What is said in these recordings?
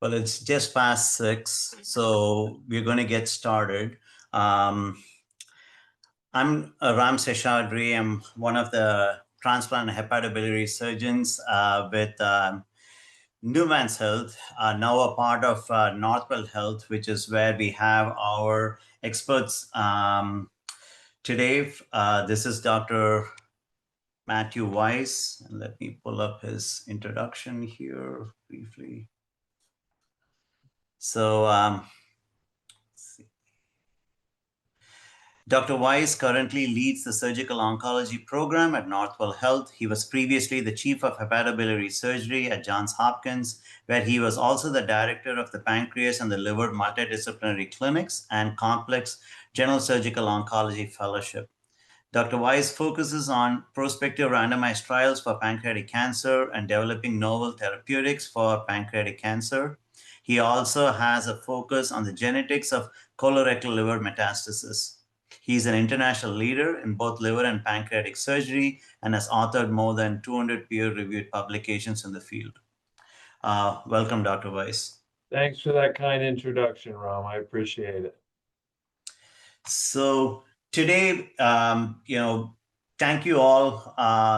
Well, it's just past 6, so we're going to get started. Um, I'm Ram Seshadri. I'm one of the transplant and hepatobiliary surgeons with Newman's Health, now a part of Northwell Health, which is where we have our experts today. This is Dr. Matthew Weiss. And let me pull up his introduction here briefly. So, Dr. Weiss currently leads the surgical oncology program at Northwell Health. He was previously the chief of hepatobiliary surgery at Johns Hopkins, where he was also the director of the pancreas and the liver multidisciplinary clinics and complex general surgical oncology fellowship. Dr. Weiss focuses on prospective randomized trials for pancreatic cancer and developing novel therapeutics for pancreatic cancer. He also has a focus on the genetics of colorectal liver metastasis. He's an international leader in both liver and pancreatic surgery and has authored more than 200 peer-reviewed publications in the field. Welcome, Dr. Weiss. Thanks for that kind introduction, Ram. I appreciate it. So today, thank you all,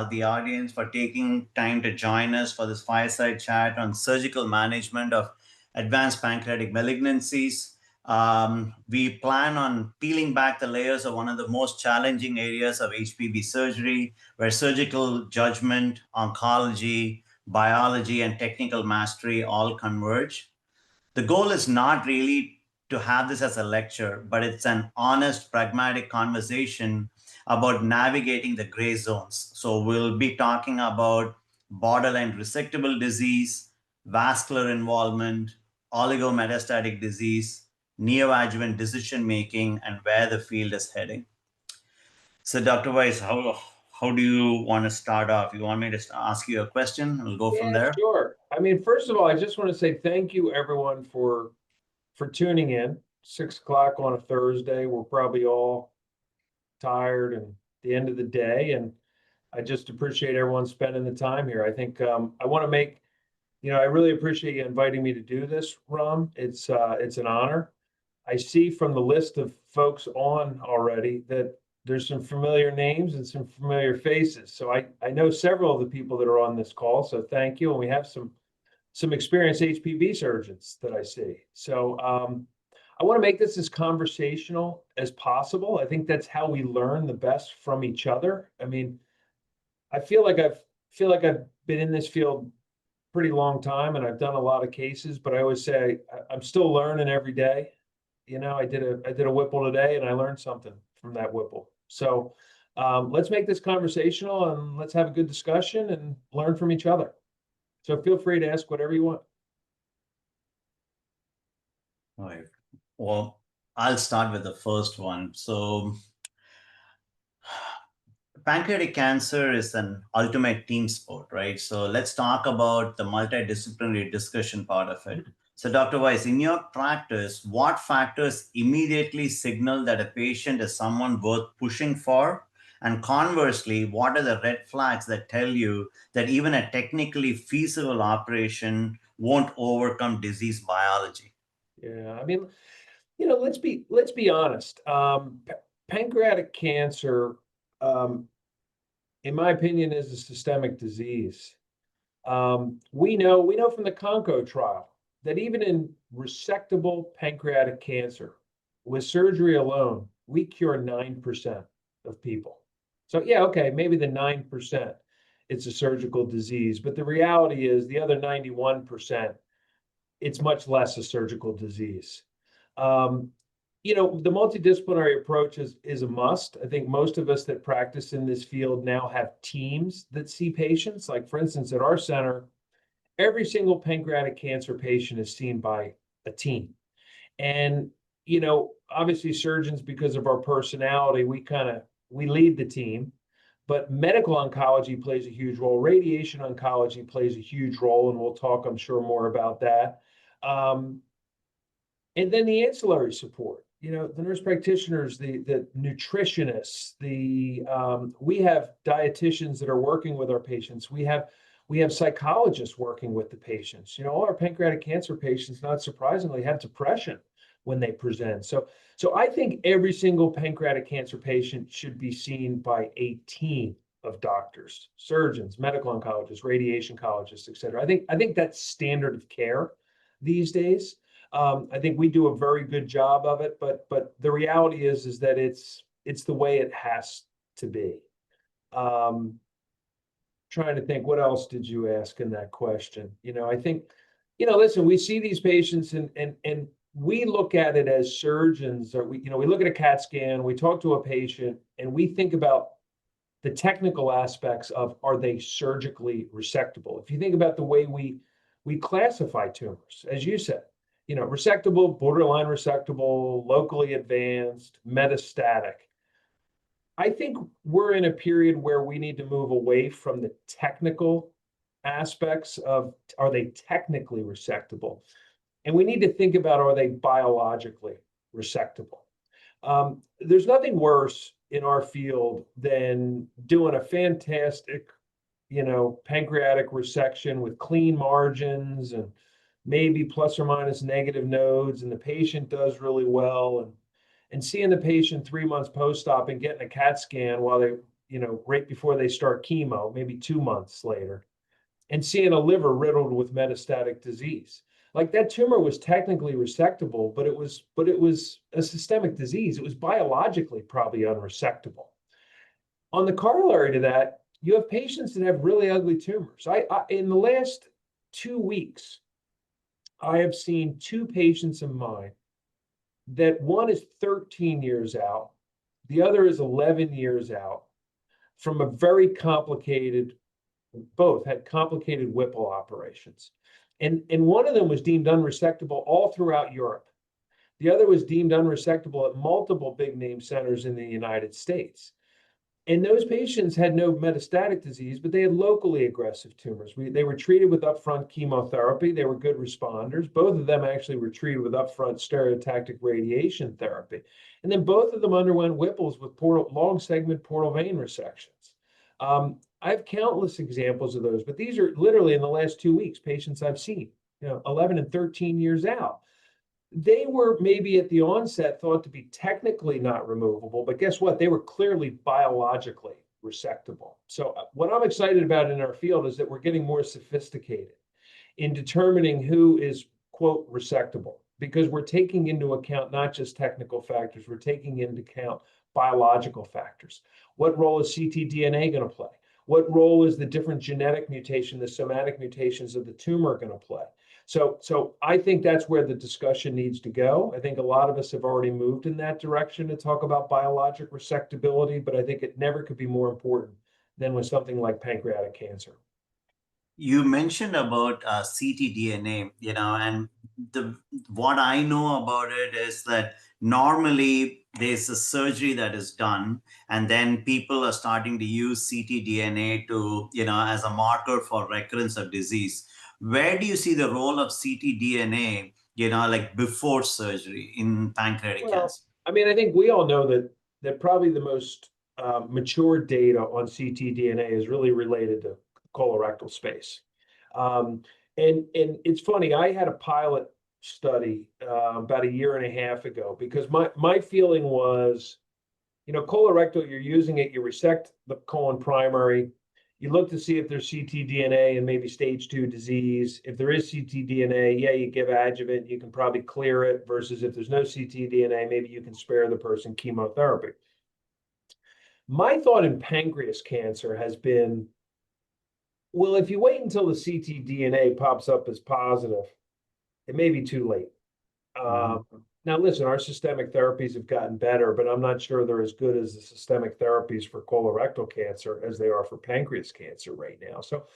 the audience, for taking time to join us for this fireside chat on surgical management of advanced pancreatic malignancies. We plan on peeling back the layers of one of the most challenging areas of HPV surgery, where surgical judgment, oncology, biology, and technical mastery all converge. The goal is not really to have this as a lecture, but it's an honest, pragmatic conversation about navigating the gray zones. So we'll be talking about borderline resectable disease, vascular involvement, oligometastatic disease, neoadjuvant decision making, and where the field is heading. So, Dr. Weiss, how do you want to start off? You want me to ask you a question? We'll go from there. Sure. I mean, first of all, I just want to say thank you, everyone, for tuning in. 6 o'clock on a Thursday. We're probably all tired and the end of the day, and I just appreciate everyone spending the time here. I think I want to make, I really appreciate you inviting me to do this, Ram. It's an honor. I see from the list of folks on already that there's some familiar names and some familiar faces. So I know several of the people that are on this call, so thank you. And we have some experienced HPV surgeons that I see. So I want to make this as conversational as possible. I think that's how we learn the best from each other. I mean, I feel like I've been in this field pretty long time and I've done a lot of cases, but I always say I'm still learning every day. I did a Whipple today and I learned something from that Whipple. So let's make this conversational and let's have a good discussion and learn from each other. So feel free to ask whatever you want. All right. Well, I'll start with the first one. So pancreatic cancer is an ultimate team sport, right? So let's talk about the multidisciplinary discussion part of it. So Dr. Weiss, in your practice, what factors immediately signal that a patient is someone worth pushing for? And conversely, what are the red flags that tell you that even a technically feasible operation won't overcome disease biology? Yeah, I mean, let's be honest. Pancreatic cancer, in my opinion, is a systemic disease. We know from the Conco trial that even in resectable pancreatic cancer, with surgery alone, we cure 9% of people. So yeah, okay, maybe the 9%, it's a surgical disease, but the reality is the other 91%, it's much less a surgical disease. The multidisciplinary approach is a must. I think most of us that practice in this field now have teams that see patients. Like, for instance, at our center, every single pancreatic cancer patient is seen by a team. And, obviously surgeons, because of our personality, we lead the team, but medical oncology plays a huge role. Radiation oncology plays a huge role, and we'll talk, I'm sure, more about that. And then the ancillary support, the nurse practitioners, the nutritionists, we have dietitians that are working with our patients. We We have psychologists working with the patients. All our pancreatic cancer patients, not surprisingly, have depression when they present. So I think every single pancreatic cancer patient should be seen by a team of doctors, surgeons, medical oncologists, radiation oncologists, et cetera. I think that's standard of care these days. I think we do a very good job of it, but the reality is that it's the way it has to be. Um, Trying to think, what else did you ask in that question? I think, listen, we see these patients and we look at it as surgeons, or we look at a CAT scan, we talk to a patient, and we think about the technical aspects of, are they surgically resectable? If you think about the way we classify tumors, as you said, resectable, borderline resectable, locally advanced, metastatic. I think we're in a period where we need to move away from the technical aspects of, are they technically resectable? And we need to think about, are they biologically resectable? There's nothing worse in our field than doing a fantastic, pancreatic resection with clean margins and maybe plus or minus negative nodes, and the patient does really well, and seeing the patient 3 months post-op and getting a CAT scan while they, right before they start chemo, maybe 2 months later, and seeing a liver riddled with metastatic disease. Like, that tumor was technically resectable, but it was a systemic disease. It was biologically probably unresectable. On the corollary to that, you have patients that have really ugly tumors. I in the last 2 weeks, I have seen two patients of mine that one is 13 years out, the other is 11 years out, from a very complicated, both had complicated Whipple operations. And one of them was deemed unresectable all throughout Europe. The other was deemed unresectable at multiple big name centers in the United States. And those patients had no metastatic disease, but they had locally aggressive tumors. They were treated with upfront chemotherapy. They were good responders. Both of them actually were treated with upfront stereotactic radiation therapy. And then both of them underwent Whipples with long segment portal vein resections. I have countless examples of those, but these are literally in the last 2 weeks, patients I've seen, 11 and 13 years out. They were maybe at the onset thought to be technically not removable, but guess what? They were clearly biologically resectable. So what I'm excited about in our field is that we're getting more sophisticated in determining who is, quote, resectable, because we're taking into account not just technical factors, we're taking into account biological factors. What role is ctDNA going to play? What role is the different genetic mutation, the somatic mutations of the tumor going to play? So I think that's where the discussion needs to go. I think a lot of us have already moved in that direction to talk about biologic resectability, but I think it never could be more important than with something like pancreatic cancer. You mentioned about ctDNA, and what I know about it is that normally there's a surgery that is done, and then people are starting to use ctDNA to, as a marker for recurrence of disease. Where do you see the role of ctDNA, like before surgery in pancreatic Well, cancer? I mean, I think we all know that probably the most mature data on ctDNA is really related to colorectal space. Um, and it's funny, I had a pilot study about a year and a half ago, because my feeling was, colorectal, you're using it, you resect the colon primary, you look to see if there's ctDNA and maybe stage 2 disease. If there is ctDNA, yeah, you give adjuvant, you can probably clear it, versus if there's no ctDNA, maybe you can spare the person chemotherapy. My thought in pancreas cancer has been, well, if you wait until the ctDNA pops up as positive, it may be too late. Mhm. Now, listen, our systemic therapies have gotten better, but I'm not sure they're as good as the systemic therapies for colorectal cancer as they are for pancreas cancer right now. So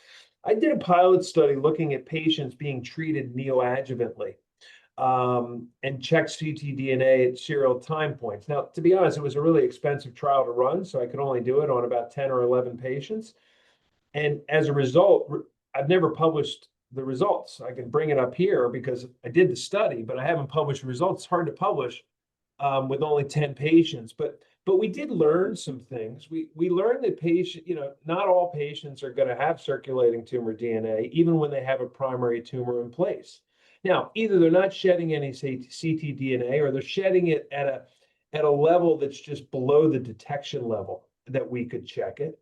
I did a pilot study looking at patients being treated neoadjuvantly, and checked ctDNA at serial time points. Now, to be honest, it was a really expensive trial to run, so I could only do it on about 10 or 11 patients. And as a result, I've never published the results. I can bring it up here because I did the study, but I haven't published the results. It's hard to publish with only 10 patients. But But we did learn some things. We learned that not all patients are going to have circulating tumor DNA, even when they have a primary tumor in place. Now, either they're not shedding any ctDNA, or they're shedding it at a level that's just below the detection level that we could check it.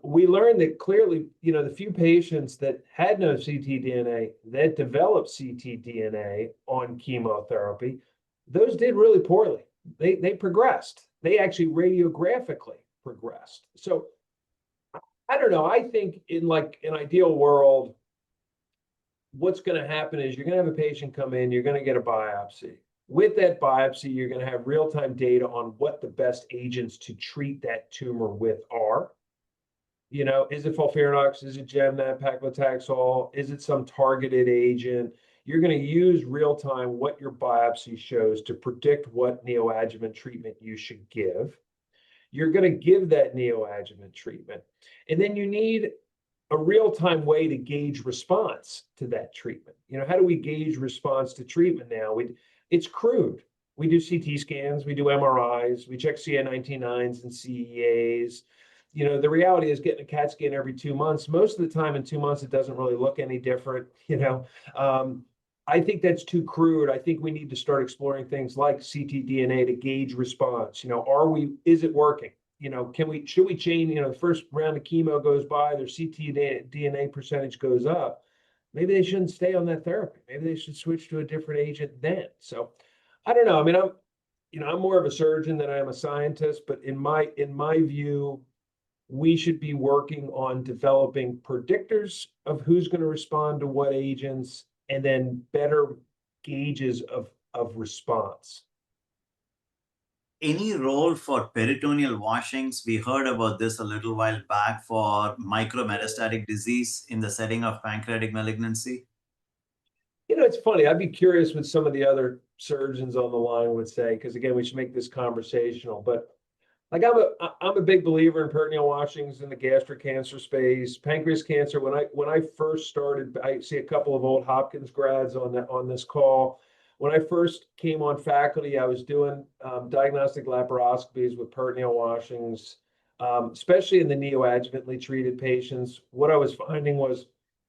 We learned that clearly, the few patients that had no ctDNA that developed ctDNA on chemotherapy, those did really poorly. They progressed. They actually radiographically progressed. So I don't know. I think in like an ideal world, what's going to happen is you're going to have a patient come in, you're going to get a biopsy. With that biopsy, you're going to have real-time data on what the best agents to treat that tumor with are. Is it FOLFIRINOX? Is it Gemnab, paclitaxel? Is it some targeted agent? You're going to use real-time what your biopsy shows to predict what neoadjuvant treatment you should give. You're going to give that neoadjuvant treatment. And then you need a real-time way to gauge response to that treatment. How do we gauge response to treatment now? It's crude. We do CT scans, we do MRIs, we check CA19-9s and CEAs. The reality is getting a CAT scan every 2 months. Most of the time in 2 months, it doesn't really look any different. I think that's too crude. I think we need to start exploring things like ctDNA to gauge response. Is it working? Should we change, the first round of chemo goes by, their ctDNA percentage goes up. Maybe they shouldn't stay on that therapy. Maybe they should switch to a different agent then. So I don't know. I mean, I'm more of a surgeon than I am a scientist, but in my view, we should be working on developing predictors of who's going to respond to what agents, and then better gauges of response. Any role for peritoneal washings? We heard about this a little while back for micrometastatic disease in the setting of pancreatic malignancy. It's funny. I'd be curious what some of the other surgeons on the line would say, because again, we should make this conversational. But like I'm a big believer in peritoneal washings in the gastric cancer space, pancreas cancer. When I first started, I see a couple of old Hopkins grads on this call. When I first came on faculty, I was doing diagnostic laparoscopies with peritoneal washings, especially in the neoadjuvantly treated patients. What I was finding was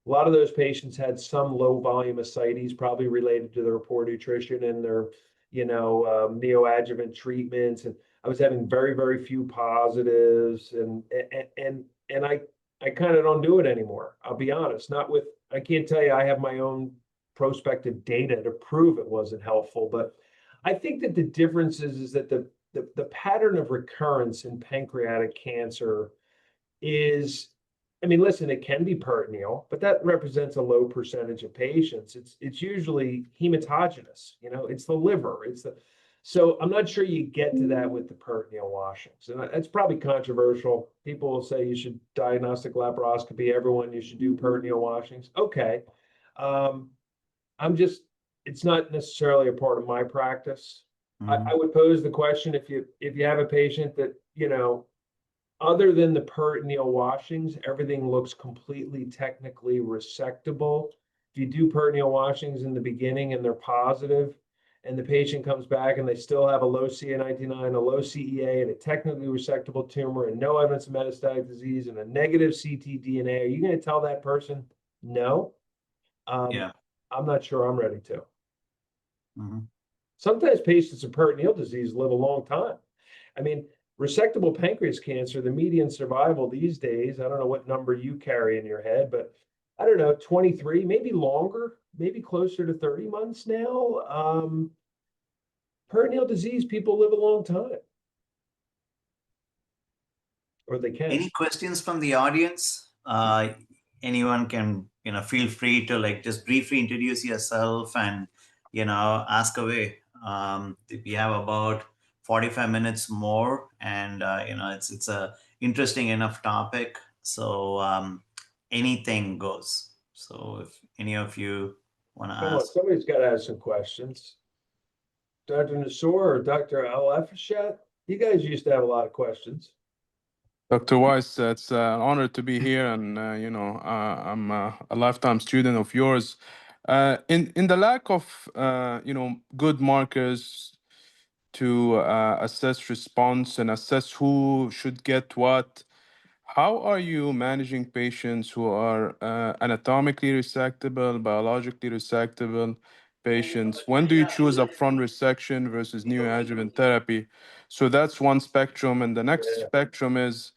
a lot of those patients had some low volume ascites, probably related to their poor nutrition and their, neoadjuvant treatments. And I was having very, very few positives, and I kind of don't do it anymore. I'll be honest. I can't tell you I have my own prospective data to prove it wasn't helpful, but I think that the difference is that the pattern of recurrence in pancreatic cancer is, I mean, listen, it can be peritoneal, but that represents a low percentage of patients. It's usually hematogenious, it's the liver, so I'm not sure you get to that with the peritoneal washings. And that's probably controversial. People will say you should diagnostic laparoscopy, everyone, you should do peritoneal washings. Okay. It's not necessarily a part of my practice. I would pose the question, if you have a patient that, other than the peritoneal washings, everything looks completely technically resectable. If you do peritoneal washings in the beginning and they're positive, and the patient comes back and they still have a low CA19-9, a low CEA, and a technically resectable tumor, and no evidence of metastatic disease, and a negative ctDNA, are you going to tell that person no? Yeah. I'm not sure I'm ready to. Mm-hmm. Sometimes patients with peritoneal disease live a long time. I mean, resectable pancreas cancer, the median survival these days, I don't know what number you carry in your head, but I don't know, 23, maybe longer, maybe closer to 30 months now. Peritoneal disease, people live a long time. Or they can. Any questions from the audience? Anyone can, feel free to just briefly introduce yourself and, ask away. We have about 45 minutes more, and, it's a interesting enough topic. So anything goes. So if any of you want to ask. Somebody's got to have some questions. Dr. Nassour or Dr. Al-Afashat, you guys used to have a lot of questions. Dr. Weiss, it's an honor to be here, and I'm a lifetime student of yours. In the lack of good markers to assess response and assess who should get what. How are you managing patients who are anatomically resectable, biologically resectable patients? When do you choose upfront resection versus neoadjuvant therapy? So that's one spectrum. And the next spectrum is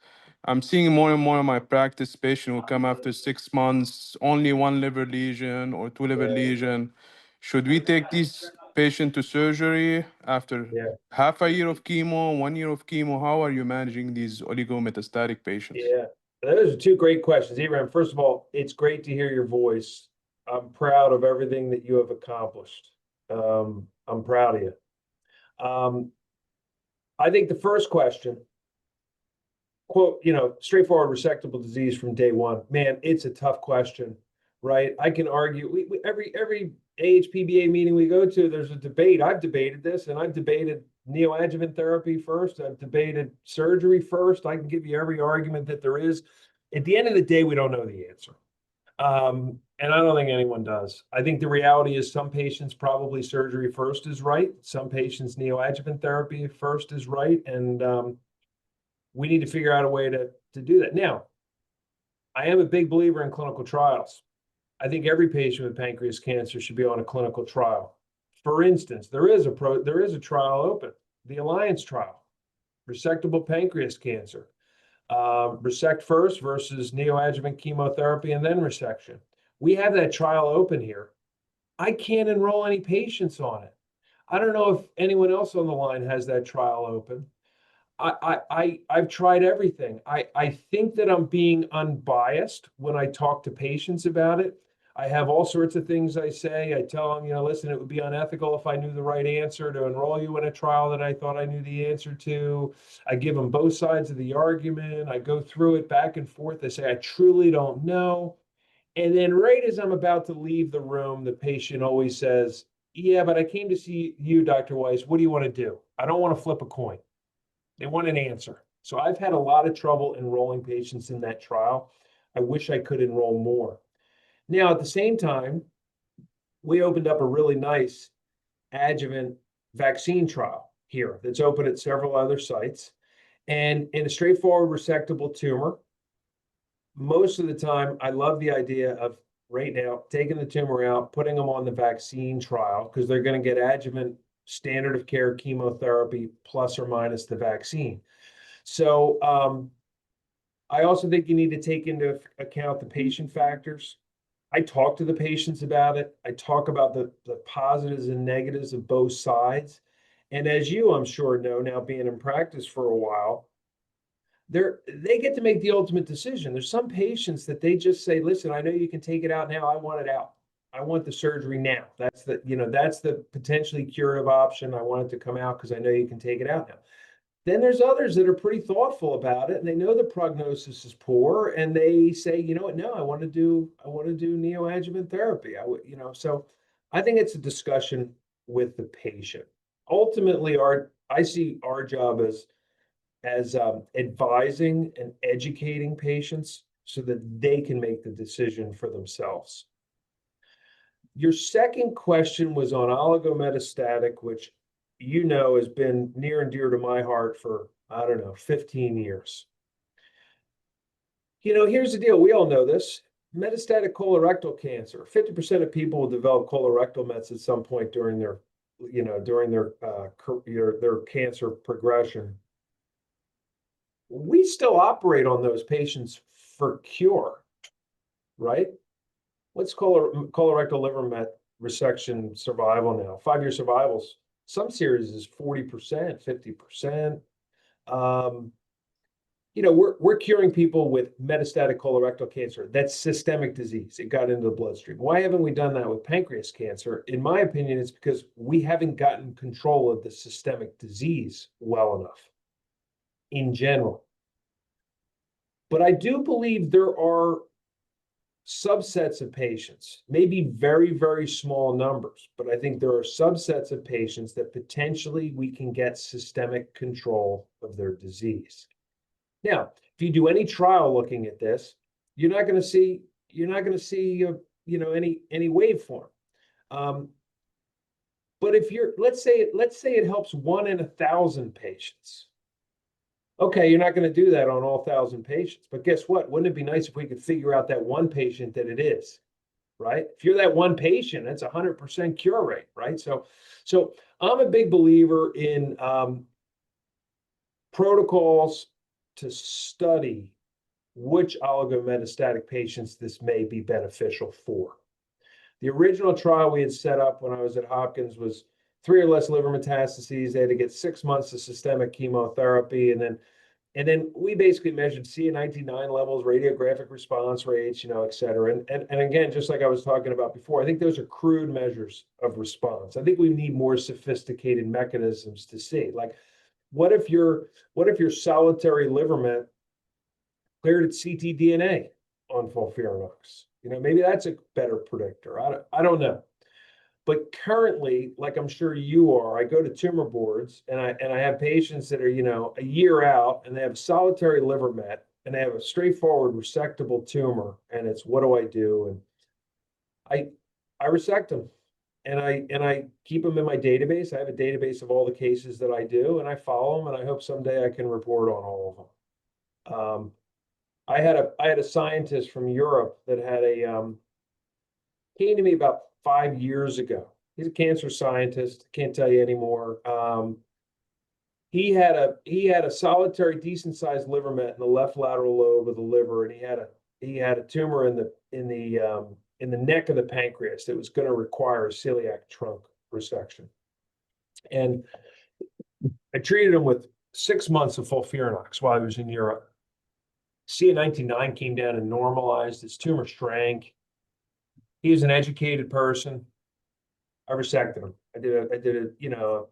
I'm seeing more and more in my practice, patient will come after 6 months, only one liver lesion or two liver lesion. Should we take these patients to surgery after Yeah. half a year of chemo, 1 year of chemo? How are you managing these oligometastatic patients? Yeah, those are two great questions. Ibrahim, first of all, it's great to hear your voice. I'm proud of everything that you have accomplished. I'm proud of you. I think the first question, quote, straightforward resectable disease from day one. Man, it's a tough question, right? I can argue every AHPBA meeting we go to, there's a debate. I've debated this, and I've debated neoadjuvant therapy first. I've debated surgery first. I can give you every argument that there is. At the end of the day, we don't know the answer. And I don't think anyone does. I think the reality is some patients probably surgery first is right. Some patients neoadjuvant therapy first is right. And we need to figure out a way to do that. Now, I am a big believer in clinical trials. I think every patient with pancreas cancer should be on a clinical trial. For instance, there is a trial open, the Alliance trial, resectable pancreas cancer, resect first versus neoadjuvant chemotherapy and then resection. We have that trial open here. I can't enroll any patients on it. I don't know if anyone else on the line has that trial open. I've tried everything. I think that I'm being unbiased when I talk to patients about it. I have all sorts of things I say. I tell them, listen, it would be unethical if I knew the right answer to enroll you in a trial that I thought I knew the answer to. I give them both sides of the argument. I go through it back and forth. I say, I truly don't know. And then right as I'm about to leave the room, the patient always says, yeah, but I came to see you, Dr. Weiss. What do you want to do? I don't want to flip a coin. They want an answer. So I've had a lot of trouble enrolling patients in that trial. I wish I could enroll more. Now, at the same time, we opened up a really nice adjuvant vaccine trial here that's open at several other sites. And in a straightforward resectable tumor, most of the time, I love the idea of right now taking the tumor out, putting them on the vaccine trial because they're going to get adjuvant standard of care chemotherapy plus or minus the vaccine. So I also think you need to take into account the patient factors. I talk to the patients about it. I talk about the positives and negatives of both sides. And as you, I'm sure, know now, being in practice for a while, they get to make the ultimate decision. There's some patients that they just say, listen, I know you can take it out now. I want it out. I want the surgery now. That's the potentially curative option. I want it to come out because I know you can take it out now. Then there's others that are pretty thoughtful about it, and they know the prognosis is poor, and they say, you know what, no, I want to do neoadjuvant therapy. So I think it's a discussion with the patient. Ultimately, I see our job as advising and educating patients so that they can make the decision for themselves. Your second question was on oligometastatic, which has been near and dear to my heart for, I don't know, 15 years. Here's the deal. We all know this. Metastatic colorectal cancer, 50% of people will develop colorectal mets at some point during their cancer progression. We still operate on those patients for cure, right? What's colorectal liver met resection survival now? 5-year survivals. Some series is 40%, 50%. We're curing people with metastatic colorectal cancer. That's systemic disease. It got into the bloodstream. Why haven't we done that with pancreas cancer? In my opinion, it's because we haven't gotten control of the systemic disease well enough in general. But I do believe there are subsets of patients, maybe very, very small numbers, but I think there are subsets of patients that potentially we can get systemic control of their disease. Now, if you do any trial looking at this, you're not going to see any waveform. But if you're, let's say it helps 1 in 1,000 patients. Okay, you're not going to do that on all 1,000 patients. But guess what? Wouldn't it be nice if we could figure out that one patient that it is, right? If you're that one patient, that's 100% cure rate, right? So I'm a big believer in protocols to study which oligometastatic patients this may be beneficial for. The original trial we had set up when I was at Hopkins was 3 or less liver metastases. They had to get 6 months of systemic chemotherapy, and then we basically measured CA19-9 levels, radiographic response rates, et cetera. And again, just like I was talking about before, I think those are crude measures of response. I think we need more sophisticated mechanisms to see. Like, what if your solitary liver met cleared its ctDNA on FOLFIRINOX? Maybe that's a better predictor. I don't know. But currently, like I'm sure you are, I go to tumor boards and I have patients that are, a year out and they have solitary liver met and they have a straightforward resectable tumor, and it's, what do I do? And I resect them, and I keep them in my database. I have a database of all the cases that I do, and I follow them, and I hope someday I can report on all of them. I had a scientist from Europe that had came to me about 5 years ago. He's a cancer scientist. Can't tell you anymore. He had a solitary decent sized liver met in the left lateral lobe of the liver, and he had a tumor in the neck of the pancreas that was going to require a celiac trunk resection. And I treated him with 6 months of FOLFIRINOX while he was in Europe. CA19-9 came down and normalized. His tumor shrank. He was an educated person. I resected him. I did a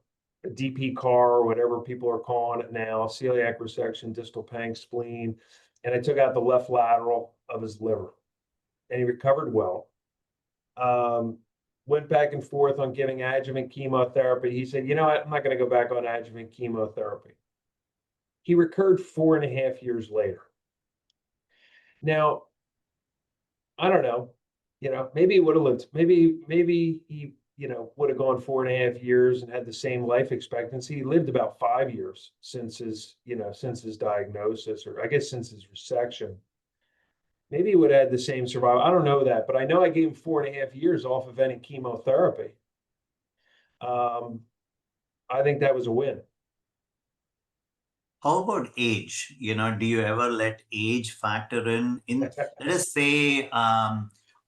DP CAR, or whatever people are calling it now, celiac resection, distal panc spleen, and I took out the left lateral of his liver, and he recovered well. Went back and forth on giving adjuvant chemotherapy. He said, I'm not going to go back on adjuvant chemotherapy. He recurred 4.5 years later. Now, I don't know, maybe he would have lived, maybe he, would have gone 4.5 years and had the same life expectancy. He lived about 5 years since his diagnosis, or I guess since his resection. Maybe he would have had the same survival. I don't know that, but I know I gave him 4.5 years off of any chemotherapy. I think that was a win. How about age? Do you ever let age factor in? Let us say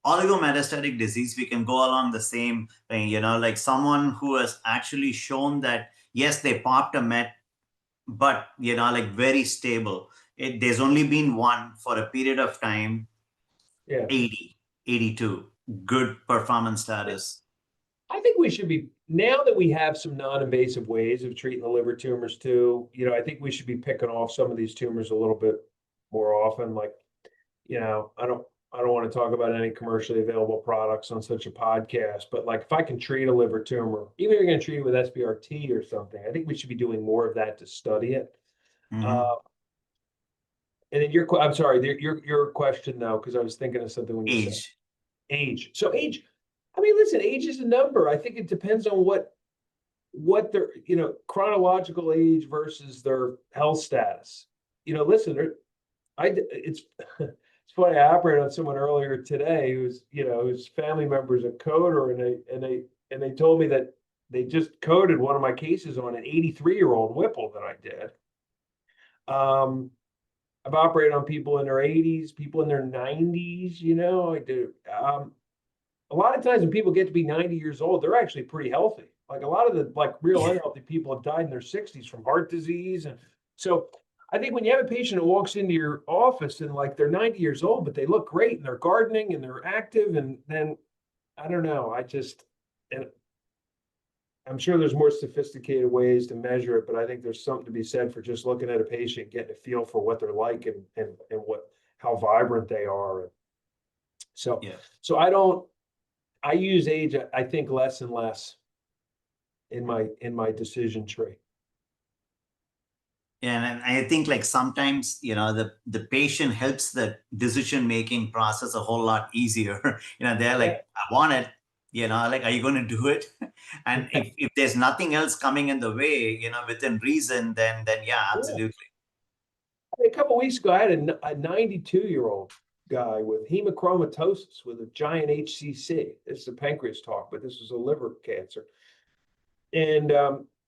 oligometastatic disease, we can go along the same thing, like someone who has actually shown that, yes, they popped a met, but, like very stable. There's only been one for a period of time, 80, 82, good performance status. I think we should be, now that we have some non-invasive ways of treating the liver tumors too, I think we should be picking off some of these tumors a little bit more often. Like, I don't want to talk about any commercially available products on such a podcast, but like, if I can treat a liver tumor, even if you're going to treat it with SBRT or something, I think we should be doing more of that to study it. Mm-hmm. And then I'm sorry, your question though, because I was thinking of something when you said age. So age, I mean, listen, age is a number. I think it depends on what their, chronological age versus their health status. Listen, it's funny. I operated on someone earlier today whose family member is a coder, and they told me that they just coded one of my cases on an 83-year-old Whipple that I did. I've operated on people in their 80s, people in their 90s. I do. A lot of times when people get to be 90 years old, they're actually pretty healthy. Like, a lot of the real unhealthy people have died in their 60s from heart disease. And so I think when you have a patient that walks into your office and like they're 90 years old, but they look great and they're gardening and they're active, and then I don't know, and I'm sure there's more sophisticated ways to measure it, but I think there's something to be said for just looking at a patient, getting a feel for what they're like and how vibrant they are. So I use age, I think, less and less in my decision tree. And I think like sometimes, the patient helps the decision-making process a whole lot easier. They're like, I want it, like, are you going to do it? And if there's nothing else coming in the way, within reason, then yeah, Yeah. absolutely. A couple of weeks ago, I had a 92-year-old guy with hemochromatosis with a giant HCC. This is a pancreas talk, but this was a liver cancer. And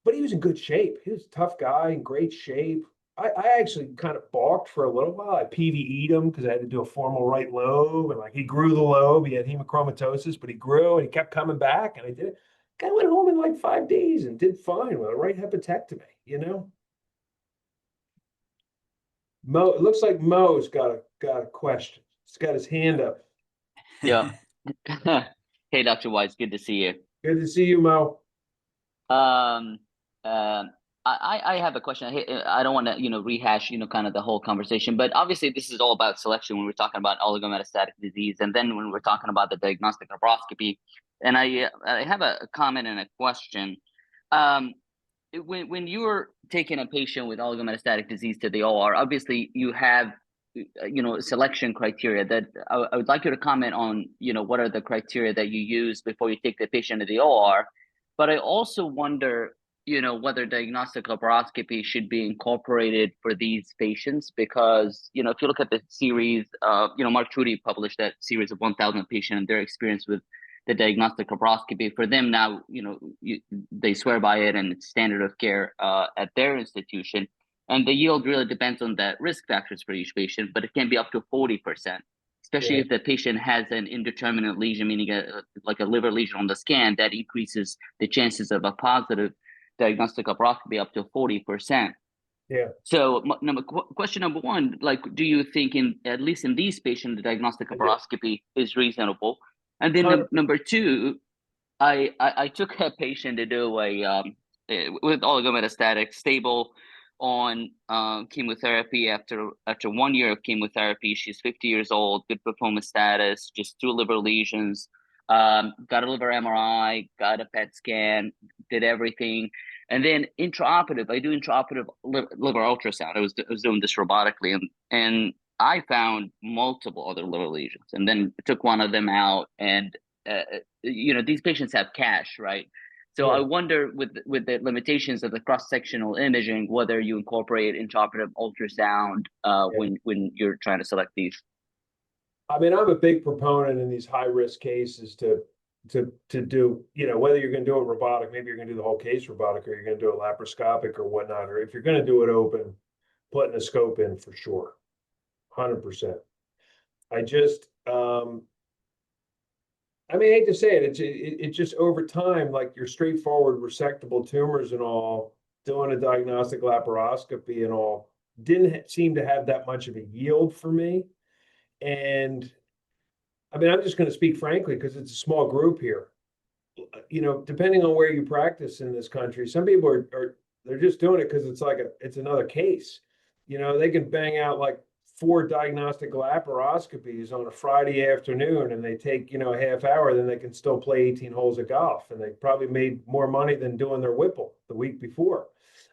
but he was in good shape. He was a tough guy, in great shape. I actually kind of balked for a little while. I PVE'd him because I had to do a formal right lobe, and like he grew the lobe. He had hemochromatosis, but he grew and he kept coming back, and I did it. Guy went home in like 5 days and did fine with a right hepatectomy. Mo, it looks like Mo's got a question. He's got his hand up. Yeah. Hey, Dr. Weiss, good to see you. Good to see you, Mo. Um, I have a question. I don't want to, rehash, kind of the whole conversation, but obviously this is all about selection when we're talking about oligometastatic disease, and then when we're talking about the diagnostic laparoscopy. And I have a comment and a question. When you're taking a patient with oligometastatic disease to the OR, obviously you have, selection criteria that I would like you to comment on, what are the criteria that you use before you take the patient to the OR. But I also wonder, whether diagnostic laparoscopy should be incorporated for these patients, because, if you look at the series, Mark Trudy published that series of 1,000 patients and their experience with the diagnostic laparoscopy. For them now, they swear by it and it's standard of care at their institution. And the yield really depends on the risk factors for each patient, but it can be up to 40%, especially if the patient has an indeterminate lesion, meaning like a liver lesion on the scan, that increases the chances of a positive diagnostic laparoscopy up to 40%. Yeah. So question number one, like, do you think at least in these patients, the diagnostic laparoscopy is reasonable? And then number two, I took a patient to do with oligometastatic, stable on chemotherapy. After 1 year of chemotherapy, she's 50 years old, good performance status, just 2 liver lesions, got a liver MRI, got a PET scan, did everything. And then intraoperative, I do intraoperative liver ultrasound. I was doing this robotically, and I found multiple other liver lesions, and then took one of them out. And these patients have cash, right? So I wonder, with the limitations of the cross-sectional imaging, whether you incorporate intraoperative ultrasound when you're trying to select these. I mean, I'm a big proponent in these high-risk cases to do, whether you're going to do it robotic, maybe you're going to do the whole case robotic, or you're going to do it laparoscopic or whatnot, or if you're going to do it open, putting a scope in for sure, 100%. I just, I mean, I hate to say it, it just over time, like your straightforward resectable tumors and all, doing a diagnostic laparoscopy and all, didn't seem to have that much of a yield for me. And I mean, I'm just going to speak frankly because it's a small group here. Depending on where you practice in this country, some people are they're just doing it because it's another case. They can bang out like 4 diagnostic laparoscopies on a Friday afternoon, and they take a half hour, then they can still play 18 holes of golf, and they probably made more money than doing their Whipple the week before.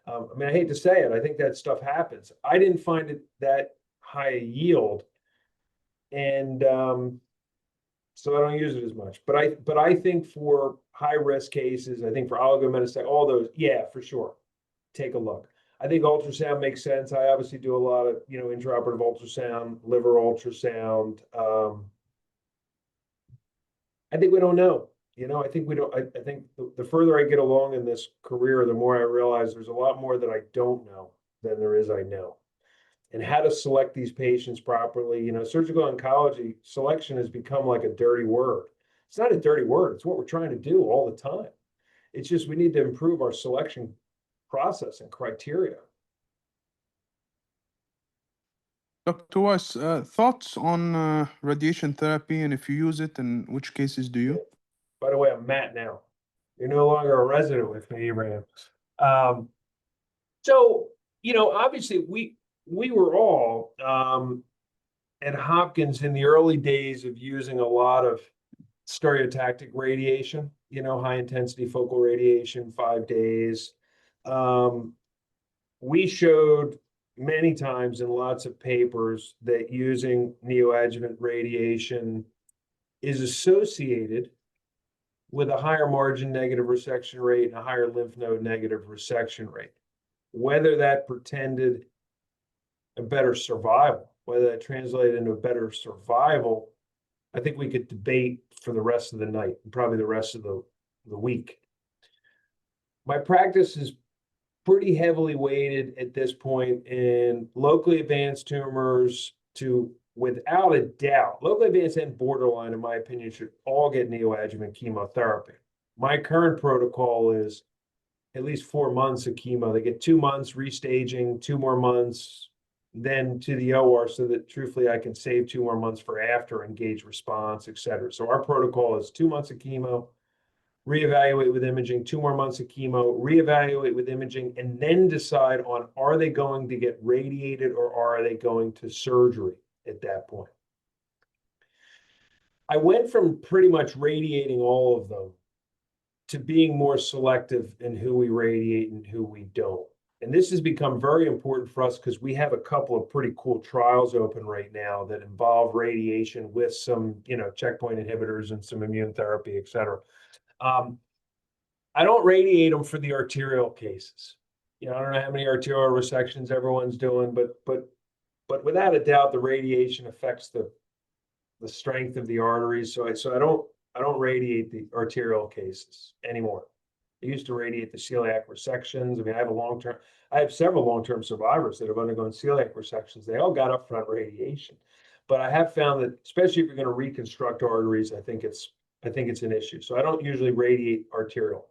I mean, I hate to say it, I think that stuff happens. I didn't find it that high a yield, and so I don't use it as much. But I think for high risk cases, I think for oligometastatic, all those, yeah, for sure, take a look. I think ultrasound makes sense. I obviously do a lot of, intraoperative ultrasound, liver ultrasound. I think we don't know. I think we don't. I think the further I get along in this career, the more I realize there's a lot more that I don't know than there is I know. And how to select these patients properly. Surgical oncology selection has become like a dirty word. It's not a dirty word. It's what we're trying to do all the time. It's just we need to improve our selection process and criteria. Dr. Weiss, thoughts on radiation therapy, and if you use it, in which cases do you? By the way, I'm Matt now. You're no longer a resident with me, Abraham. So, obviously we were all at Hopkins in the early days of using a lot of stereotactic radiation, high intensity focal radiation, 5 days. We showed many times in lots of papers that using neoadjuvant radiation is associated with a higher margin negative resection rate and a higher lymph node negative resection rate. Whether that portended a better survival, whether that translated into a better survival, I think we could debate for the rest of the night and probably the rest of the week. My practice is pretty heavily weighted at this point in locally advanced tumors to, without a doubt, locally advanced and borderline, in my opinion, should all get neoadjuvant chemotherapy. My current protocol is at least 4 months of chemo. They get 2 months restaging, 2 more months, then to the OR, so that truthfully I can save 2 more months for after, engage response, et cetera. So our protocol is 2 months of chemo, reevaluate with imaging, 2 more months of chemo, reevaluate with imaging, and then decide on, are they going to get radiated or are they going to surgery at that point. I went from pretty much radiating all of them to being more selective in who we radiate and who we don't. And this has become very important for us because we have a couple of pretty cool trials open right now that involve radiation with some, checkpoint inhibitors and some immune therapy, et cetera. I don't radiate them for the arterial cases. I don't know how many arterial resections everyone's doing, but without a doubt, the radiation affects the strength of the arteries. So I don't radiate the arterial cases anymore. I used to radiate the celiac resections. I mean, I have several long-term survivors that have undergone celiac resections. They all got upfront radiation. But I have found that, especially if you're going to reconstruct arteries, I think it's an issue. So I don't usually radiate arterial.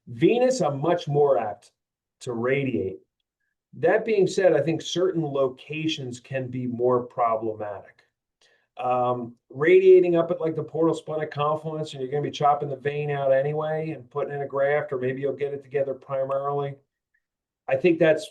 Venous, I'm much more apt to radiate. That being said, I think certain locations can be more problematic. Radiating up at like the portal splenic confluence, and you're going to be chopping the vein out anyway and putting in a graft, or maybe you'll get it together primarily. I think that's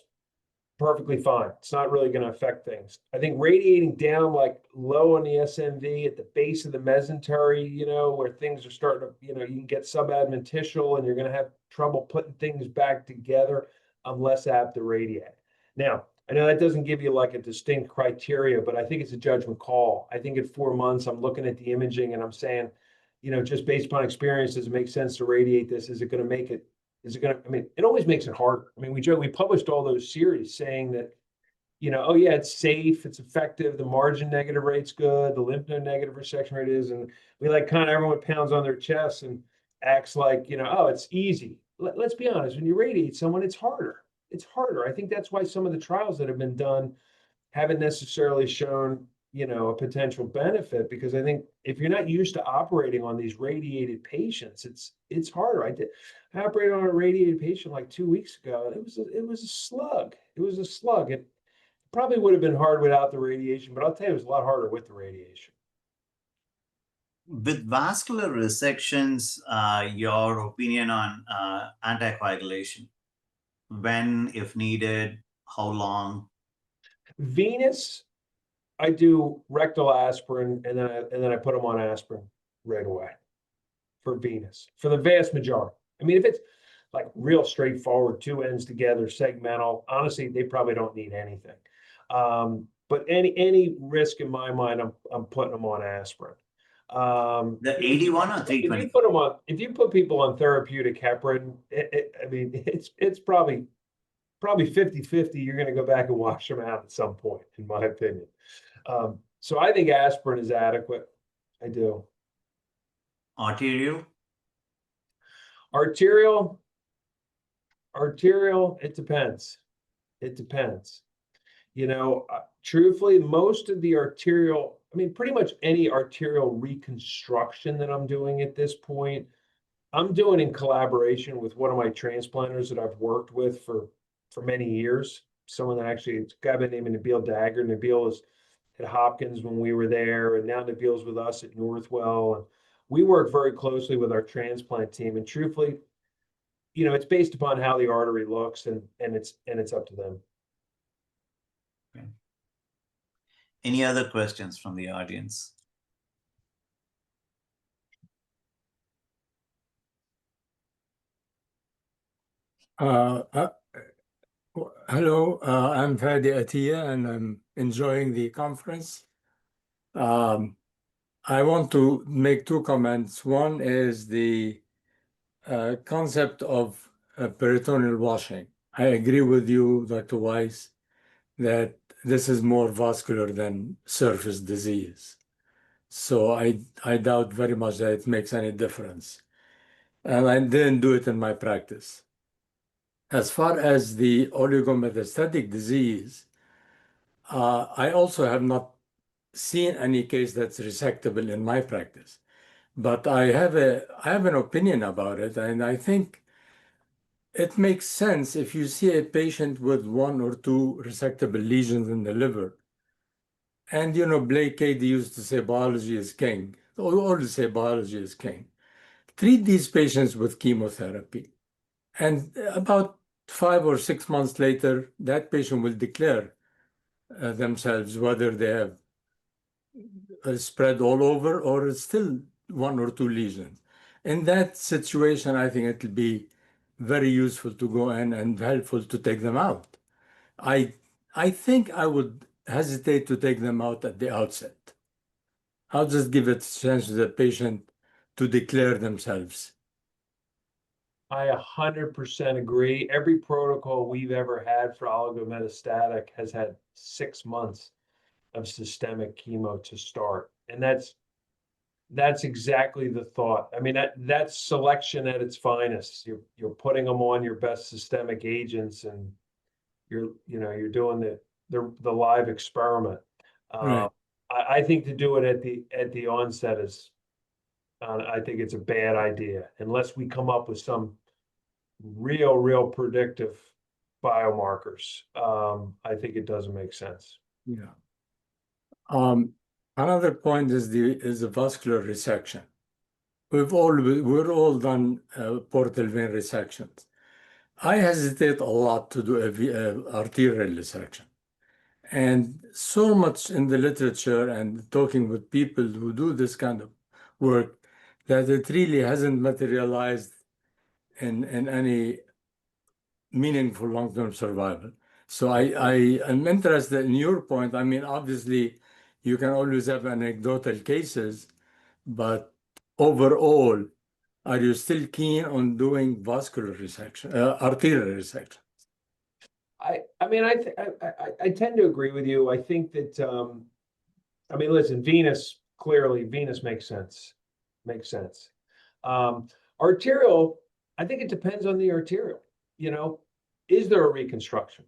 perfectly fine. It's not really going to affect things. I think radiating down like low on the SMV at the base of the mesentery, where things are starting to, you can get subadventitial and you're going to have trouble putting things back together, I'm less apt to radiate. Now, I know that doesn't give you like a distinct criteria, but I think it's a judgment call. I think at 4 months, I'm looking at the imaging and I'm saying, just based upon experience, does it make sense to radiate this? Is it going to make it? It always makes it harder. We published all those series saying that, oh yeah, it's safe, it's effective, the margin negative rate's good, the lymph node negative resection rate is, and we everyone pounds on their chest and acts like, oh, it's easy. Let's be honest, when you radiate someone, it's harder. It's harder. I think that's why some of the trials that have been done haven't necessarily shown, a potential benefit, because I think if you're not used to operating on these radiated patients, it's harder. I operated on a radiated patient like 2 weeks ago. It was a slug. It was a slug. It probably would have been hard without the radiation, but I'll tell you, it was a lot harder with the radiation. With vascular resections, your opinion on anticoagulation? When, if needed, how long? Venous, I do rectal aspirin, and then I put them on aspirin right away for venous, for the vast majority. If it's like real straightforward, 2 ends together, segmental, honestly, they probably don't need anything. But any risk in my mind, I'm putting them on asprin. The 81 or 320? If you put people on therapeutic heparin, it's probably 50-50. You're going to go back and wash them out at some point, in my opinion. So I think aspirin is adequate. I do. Arterial, it depends. It depends. Truthfully, most of the arterial, pretty much any arterial reconstruction that I'm doing at this point, I'm doing in collaboration with one of my transplanters that I've worked with for many years. Someone that actually, it's a guy by the name of Nabil Dagger. Nabil was at Hopkins when we were there, and now Nabil's with us at Northwell. And we work very closely with our transplant team. And truthfully, it's based upon how the artery looks, and it's up to them. Okay. Any other questions from the audience? Hello, I'm Fadi Atiya, and I'm enjoying the conference. I want to make two comments. One is the concept of peritoneal washing. I agree with you, Dr. Weiss, that this is more vascular than surface disease. So I doubt very much that it makes any difference. And I didn't do it in my practice. As far as the oligometastatic disease, I also have not seen any case that's resectable in my practice. But I have an opinion about it, and I think it makes sense if you see a patient with one or two resectable lesions in the liver. And Blake Cady used to say biology is king. We always say biology is king. Treat these patients with chemotherapy. And about 5 or 6 months later, that patient will declare themselves whether they have spread all over or it's still one or two lesions. In that situation, I think it will be very useful to go in and helpful to take them out. I I think I would hesitate to take them out at the outset. I'll just give it a chance to the patient to declare themselves. I 100% agree. Every protocol we've ever had for oligometastatic has had 6 months of systemic chemo to start. And that's exactly the thought. I mean, that's selection at its finest. You're putting them on your best systemic agents, and you're doing the live experiment. Right. I think to do it at the onset is, I think it's a bad idea unless we come up with some real predictive biomarkers. I think it doesn't make sense. Yeah. Another point is the vascular resection. We're all done portal vein resections. I hesitate a lot to do a arterial resection. And so much in the literature and talking with people who do this kind of work that it really hasn't materialized in any meaningful long-term survival. So I am interested in your point. I mean, obviously, you can always have anecdotal cases, but overall, are you still keen on doing vascular resection, arterial resection? I mean, I tend to agree with you. I think that I mean, listen, Venus makes sense. Makes sense. Arterial, I think it depends on the arterial. Is there a reconstruction?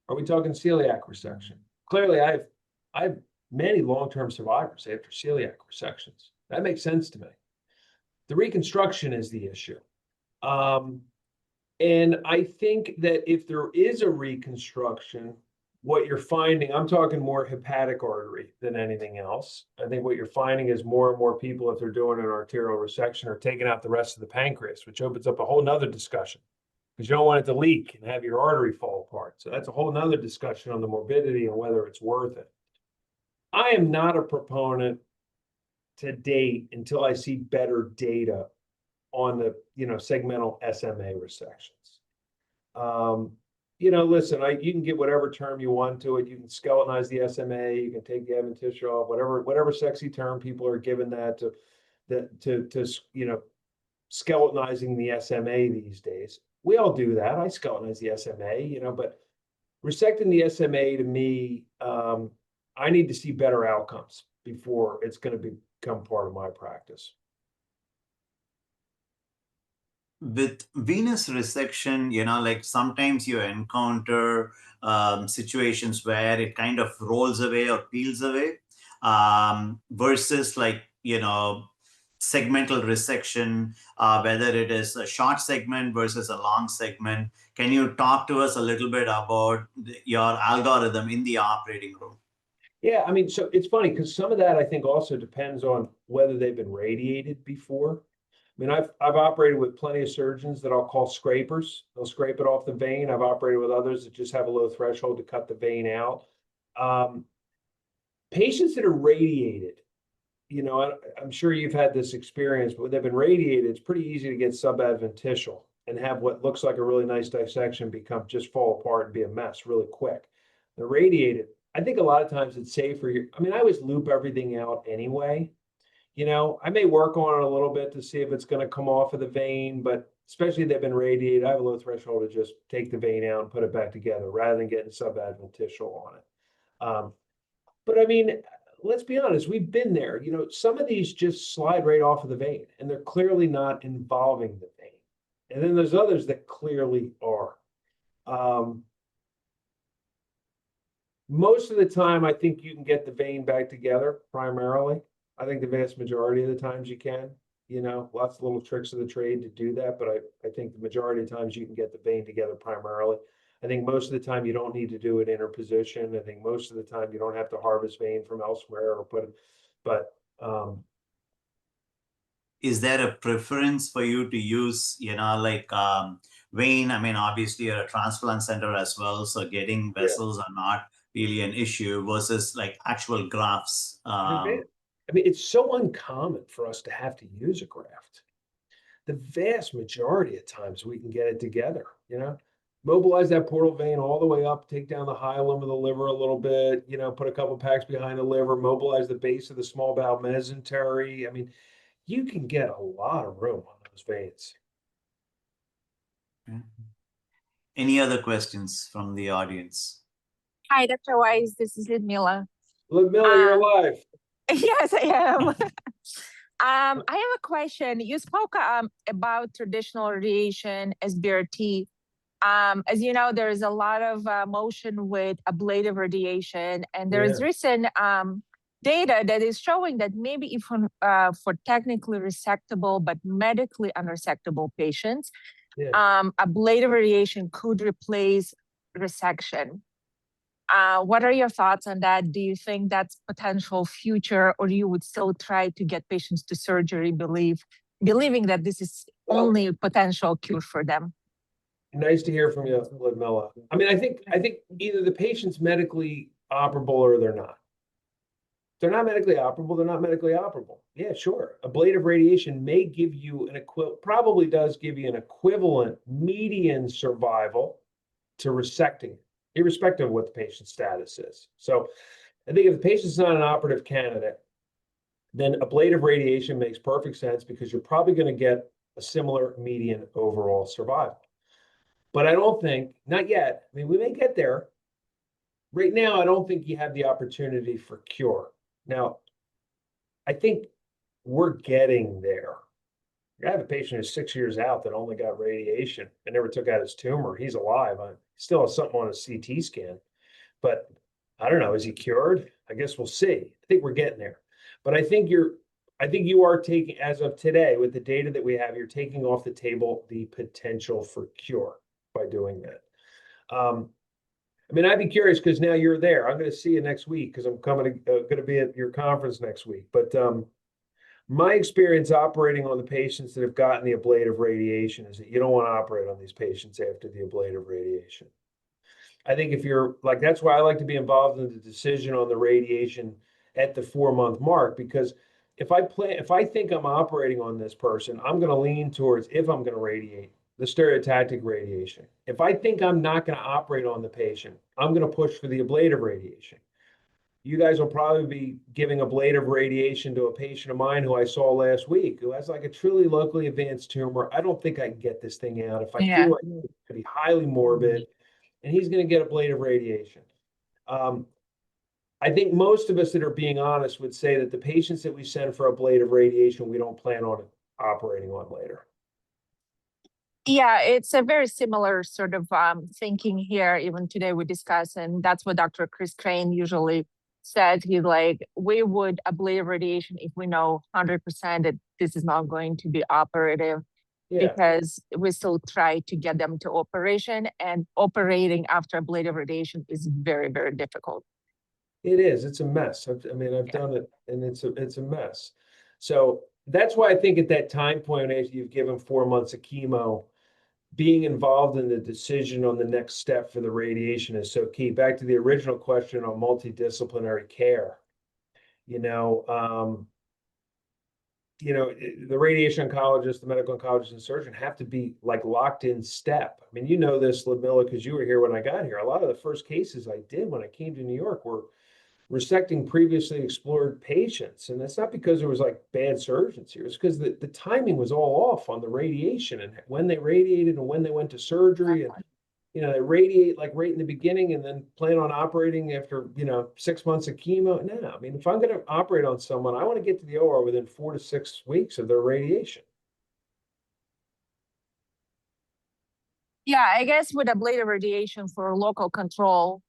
Are we talking celiac resection? Clearly, I have many long-term survivors after celiac resections. That makes sense to me. The reconstruction is the issue. And I think that if there is a reconstruction, what you're finding, I'm talking more hepatic artery than anything else. I think what you're finding is more and more people, if they're doing an arterial resection, are taking out the rest of the pancreas, which opens up a whole nother discussion because you don't want it to leak and have your artery fall apart. So that's a whole nother discussion on the morbidity and whether it's worth it. I am not a proponent to date until I see better data on the segmental SMA resections. Listen, you can get whatever term you want to it. You can skeletonize the SMA, you can take the adventitia off, whatever sexy term people are given that to skeletonizing the SMA these days. We all do that. I skeletonize the SMA, but resecting the SMA to me, I need to see better outcomes before it's going to become part of my practice. With venous resection, like sometimes you encounter situations where it kind of rolls away or peels away, versus like, segmental resection, whether it is a short segment versus a long segment. Can you talk to us a little bit about your algorithm in the operating room? Yeah, I mean, so it's funny because some of that I think also depends on whether they've been radiated before. I mean, I've operated with plenty of surgeons that I'll call scrapers. They'll scrape it off the vein. I've operated with others that just have a low threshold to cut the vein out. Patients that are radiated, I'm sure you've had this experience, but when they've been radiated, it's pretty easy to get subadventitial and have what looks like a really nice dissection just fall apart and be a mess really quick. They're radiated. I think a lot of times it's safer. I mean, I always loop everything out anyway. You know, I may work on it a little bit to see if it's going to come off of the vein, but especially if they've been radiated, I have a low threshold to just take the vein out and put it back together rather than getting subadventitial on it. But I mean, let's be honest, we've been there. You know, some of these just slide right off of the vein and they're clearly not involving the vein. And then there's others that clearly are. Most of the time, I think you can get the vein back together primarily. I think the vast majority of the times you can, you know, lots of little tricks of the trade to do that. But I think the majority of times you can get the vein together primarily. I think most of the time you don't need to do an interposition. I think most of the time you don't have to harvest vein from elsewhere or put it, but is there a preference for you to use, you know, like vein? I mean, obviously you're a transplant center as well, so getting vessels are not really an issue versus like actual grafts. I mean, it's so uncommon for us to have to use a graft. The vast majority of times we can get it together, you know, mobilize that portal vein all the way up, take down the hilum of the liver a little bit, you know, put a couple packs behind the liver, mobilize the base of the small bowel mesentery. I mean, you can get a lot of room on those veins. Any other questions from the audience? Hi, Dr. Weiss. This is Ludmila. Ludmila, you're alive. Yes, I am. I have a question. You spoke about traditional radiation, SBRT. As you know, there is a lot of motion with ablative radiation, and there is recent data that is showing that maybe if for technically resectable but medically unresectable patients, ablative radiation could replace resection. What are your thoughts on that? Do you think that's potential future, or you would still try to get patients to surgery, believing that this is only a potential cure for them? Nice to hear from you, Ludmila. I mean, I think either the patient's medically operable or they're not. If they're not medically operable, they're not medically operable. Yeah, sure. Ablative radiation may give you probably does give you an equivalent median survival to resecting, irrespective of what the patient's status is. So I think if the patient's not an operative candidate, then ablative radiation makes perfect sense because you're probably going to get a similar median overall survival. But I don't think, not yet, I mean, we may get there. Right now, I don't think you have the opportunity for cure. Now, I think we're getting there. I have a patient who's 6 years out that only got radiation and never took out his tumor. He's alive. He still has something on his CT scan. But I don't know, is he cured? I guess we'll see. I think we're getting there. But I think you are taking, as of today, with the data that we have, you're taking off the table the potential for cure by doing that. I mean, I'd be curious because now you're there. I'm going to see you next week because I'm going to be at your conference next week. But my experience operating on the patients that have gotten the ablative radiation is that you don't want to operate on these patients after the ablative radiation. I think if you're like, that's why I like to be involved in the decision on the radiation at the 4-month mark, because if I think I'm operating on this person, I'm going to lean towards, if I'm going to radiate, the stereotactic radiation. If I think I'm not going to operate on the patient, I'm going to push for the ablative radiation. You guys will probably be giving ablative radiation to a patient of mine who I saw last week who has like a truly locally advanced tumor. I don't think I can get this thing out. If I feel like it's going to be highly morbid, and he's going to get ablative radiation. I think most of us that are being honest would say that the patients that we send for ablative radiation, we don't plan on operating on later. Yeah, it's a very similar sort of thinking here. Even today we discuss, and that's what Dr. Chris Crane usually says. He's like, we would ablate radiation if we know 100% that this is not going to be operative, because we still try to get them to operation, and operating after ablative radiation is very, very difficult. It is. It's a mess. I mean, I've done it, and it's a mess. So that's why I think at that time point, after you've given 4 months of chemo, being involved in the decision on the next step for the radiation is so key. Back to the original question on multidisciplinary care, the radiation oncologist, the medical oncologist, and surgeon have to be like locked in step. I mean, you know this, Ludmila, because you were here when I got here. A lot of the first cases I did when I came to New York were resecting previously explored patients. And that's not because there was like bad surgeons here. It's because the timing was all off on the radiation and when they radiated and when they went to surgery. And, you know, they radiate like right in the beginning and then plan on operating after, you know, 6 months of chemo. No, I mean, if I'm going to operate on someone, I want to get to the OR within 4 to 6 weeks of their radiation. Yeah, I guess with ablative radiation for local control,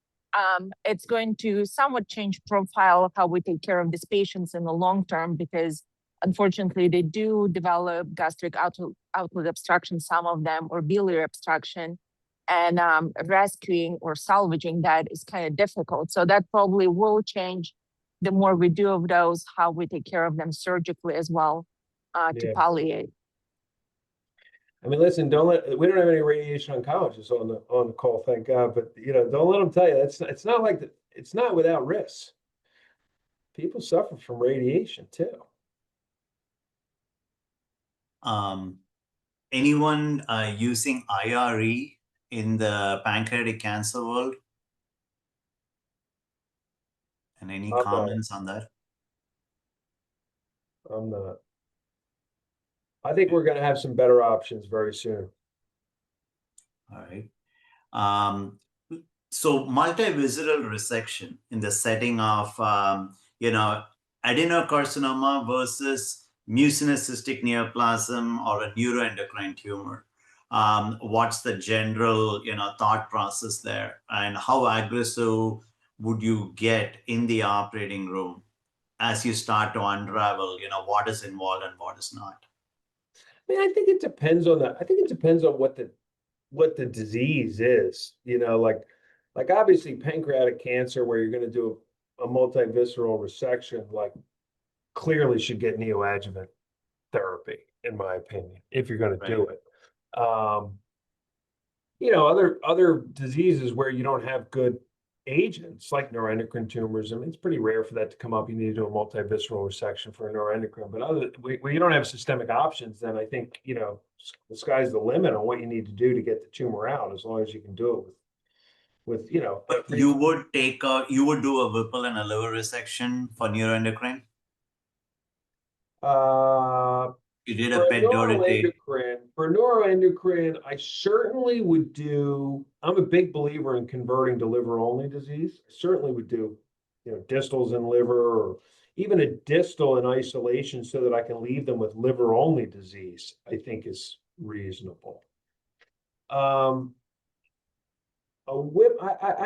it's going to somewhat change profile of how we take care of these patients in the long term, because unfortunately they do develop gastric outlet obstruction, some of them, or biliary obstruction, and rescuing or salvaging that is kind of difficult. So that probably will change the more we do of those, how we take care of them surgically as well, to Yeah. palliate. I mean, listen, we don't have any radiation oncologists on the call, thank God. But you know, don't let them tell you it's not like it's not without risks. People suffer from radiation too. Anyone using IRE in the pancreatic cancer world? And any comments on that? I'm not. I think we're going to have some better options very soon. All right. So multivisible resection in the setting of, you know, adenocarcinoma versus mucinous cystic neoplasm or a neuroendocrine tumor. What's the general, you know, thought process there, and how aggressive would you get in the operating room as you start to unravel, you know, what is involved and what is not? I mean, I think it depends on what the disease is. You know, like obviously pancreatic cancer, where you're going to do a multivisceral resection, like clearly should get neoadjuvant therapy, in my opinion, if you're going to do it. You know, other diseases where you don't have good agents, like neuroendocrine tumors. I mean, it's pretty rare for that to come up. You need to do a multivisceral resection for a neuroendocrine. But where you don't have systemic options, then I think, you know, the sky's the limit on what you need to do to get the tumor out, as long as you can do it with you know. But you would do a Whipple and a liver resection for neuroendocrine? You did a PET Doherty. For neuroendocrine, I certainly would do. I'm a big believer in converting to liver-only disease. I certainly would do, you know, distals in liver, or even a distal in isolation, so that I can leave them with liver-only disease. I think is reasonable. I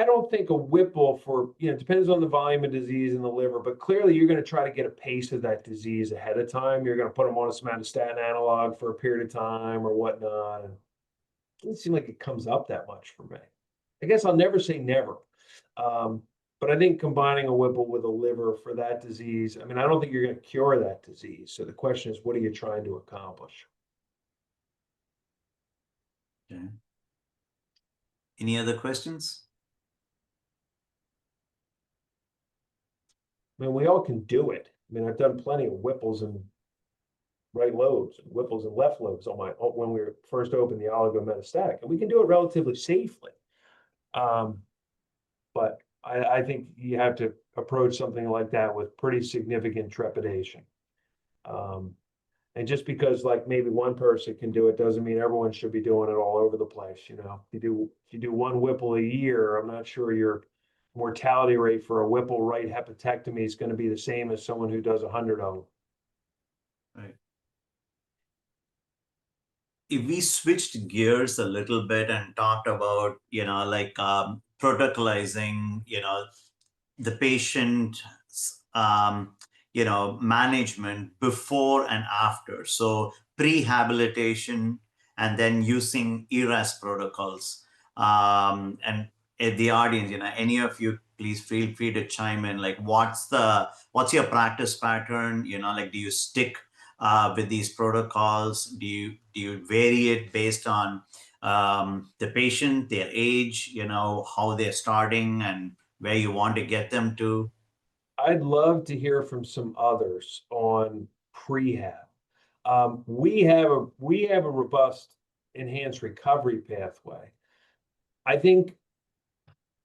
don't think a Whipple for, you know, it depends on the volume of disease in the liver, but clearly you're going to try to get a pace of that disease ahead of time. You're going to put them on a somatostatin analog for a period of time or whatnot. And it doesn't seem like it comes up that much for me. I guess I'll never say never. But I think combining a Whipple with a liver for that disease, I mean, I don't think you're going to cure that disease. So the question is, what are you trying to accomplish? Okay. Any other questions? I mean, we all can do it. I mean, I've done plenty of Whipples and right lobes, Whipples and left lobes when we first opened the oligometastatic, and we can do it relatively safely. But I think you have to approach something like that with pretty significant trepidation. And just because like maybe one person can do it doesn't mean everyone should be doing it all over the place. You know, if you do one Whipple a year, I'm not sure your mortality rate for a Whipple right hepatectomy is going to be the same as someone who does 100 of them. Right. If we switched gears a little bit and talked about, you know, like protocolizing, you know, the patient, you know, management before and after. So prehabilitation and then using ERAS protocols. And the audience, you know, any of you, please feel free to chime in. Like, what's your practice pattern? You know, like, do you stick with these protocols? Do you vary it based on the patient, their age, you know, how they're starting and where you want to get them to? I'd love to hear from some others on prehab. We have a robust enhanced recovery pathway. I think